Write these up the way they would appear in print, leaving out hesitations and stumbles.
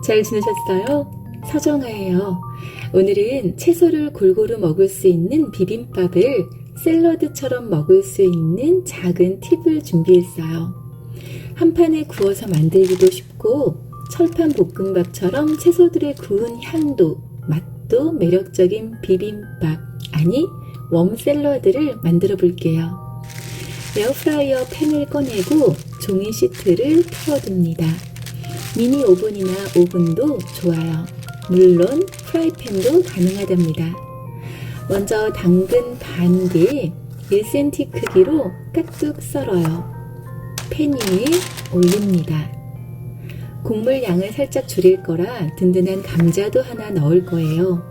잘 지내셨어요? 서정아예요. 오늘은 채소를 골고루 먹을 수 있는 비빔밥을 샐러드처럼 먹을 수 있는 작은 팁을 준비했어요. 한 판에 구워서 만들기도 쉽고 철판 볶음밥처럼 채소들의 구운 향도, 맛도 매력적인 비빔밥, 아니 웜 샐러드를 만들어 볼게요. 에어프라이어 팬을 꺼내고 종이 시트를 펴둡니다. 미니 오븐이나 오븐도 좋아요. 물론 프라이팬도 가능하답니다. 먼저 당근 반 개 1cm 크기로 깍둑 썰어요. 팬 위에 올립니다. 국물 양을 살짝 줄일 거라 든든한 감자도 하나 넣을 거예요.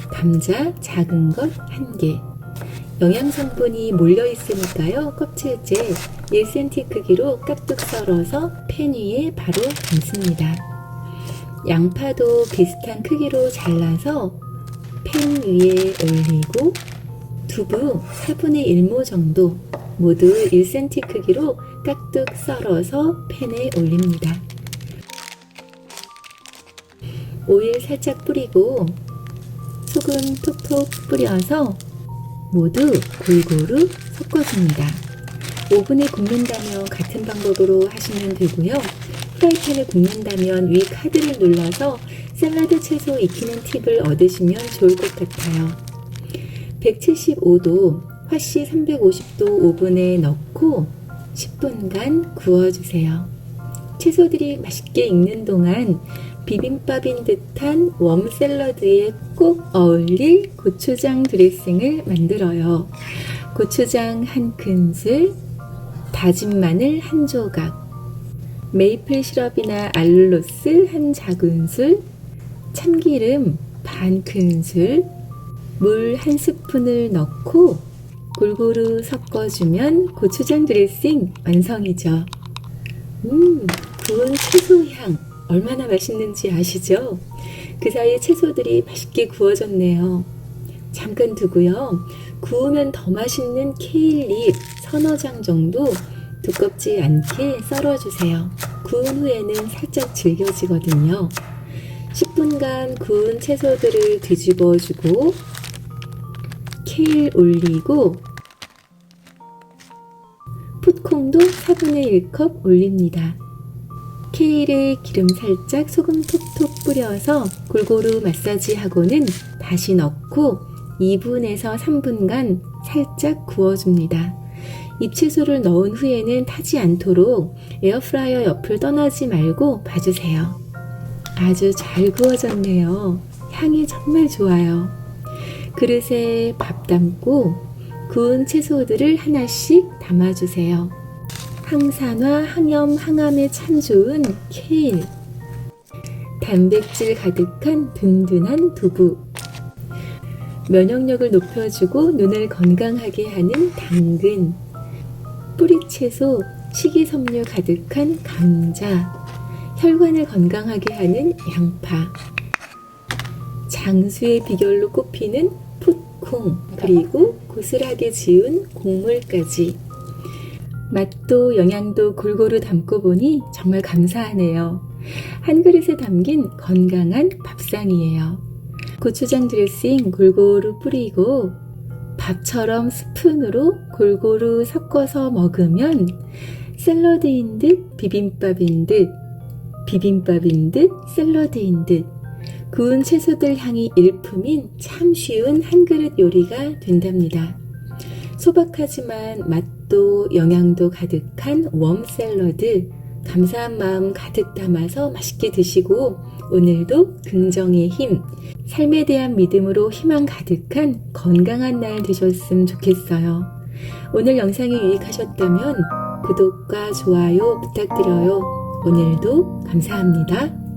감자 작은 것 1개. 영양 성분이 몰려 있으니까요. 껍질째 1cm 크기로 깍둑 썰어서 팬 위에 바로 담습니다. 양파도 비슷한 크기로 잘라서 팬 위에 올리고 두부 4분의 1모 정도 모두 1cm 크기로 깍둑 썰어서 팬에 올립니다. 오일 살짝 뿌리고 소금 톡톡 뿌려서 모두 골고루 섞어줍니다. 오븐에 굽는다면 같은 방법으로 하시면 되고요. 프라이팬에 굽는다면 위 카드를 눌러서 샐러드 채소 익히는 팁을 얻으시면 좋을 것 같아요. 175도, 화씨 350도 오븐에 넣고 10분간 구워주세요. 채소들이 맛있게 익는 동안 비빔밥인 듯한 웜 샐러드에 꼭 어울릴 고추장 드레싱을 만들어요. 고추장 1큰술, 다진 마늘 1조각, 메이플 시럽이나 알룰로스 1작은술, 참기름 반 큰술, 물 1스푼을 넣고 골고루 섞어주면 고추장 드레싱 완성이죠. 구운 채소 향 얼마나 맛있는지 아시죠? 그 사이에 채소들이 맛있게 구워졌네요. 잠깐 두고요. 구우면 더 맛있는 케일잎 서너 장 정도 두껍지 않게 썰어주세요. 구운 후에는 살짝 질겨지거든요. 10분간 구운 채소들을 뒤집어주고 케일 올리고 풋콩도 4분의 1컵 올립니다. 케일에 기름 살짝 소금 톡톡 뿌려서 골고루 마사지하고는 다시 넣고 2분에서 3분간 살짝 구워줍니다. 잎채소를 넣은 후에는 타지 않도록 에어프라이어 옆을 떠나지 말고 봐주세요. 아주 잘 구워졌네요. 향이 정말 좋아요. 그릇에 밥 담고 구운 채소들을 하나씩 담아주세요. 항산화, 항염, 항암에 참 좋은 케일, 단백질 가득한 든든한 두부, 면역력을 높여주고 눈을 건강하게 하는 당근, 뿌리채소, 식이섬유 가득한 감자, 혈관을 건강하게 하는 양파, 장수의 비결로 꼽히는 풋콩, 그리고 고슬하게 지은 곡물까지. 맛도 영양도 골고루 담고 보니 정말 감사하네요. 한 그릇에 담긴 건강한 밥상이에요. 고추장 드레싱 골고루 뿌리고 밥처럼 스푼으로 골고루 섞어서 먹으면 샐러드인 듯 비빔밥인 듯, 비빔밥인 듯 샐러드인 듯, 구운 채소들 향이 일품인 참 쉬운 한 그릇 요리가 된답니다. 소박하지만 맛도 영양도 가득한 웜 샐러드, 감사한 마음 가득 담아서 맛있게 드시고 오늘도 긍정의 힘, 삶에 대한 믿음으로 희망 가득한 건강한 날 되셨으면 좋겠어요. 오늘 영상이 유익하셨다면 구독과 좋아요 부탁드려요. 오늘도 감사합니다.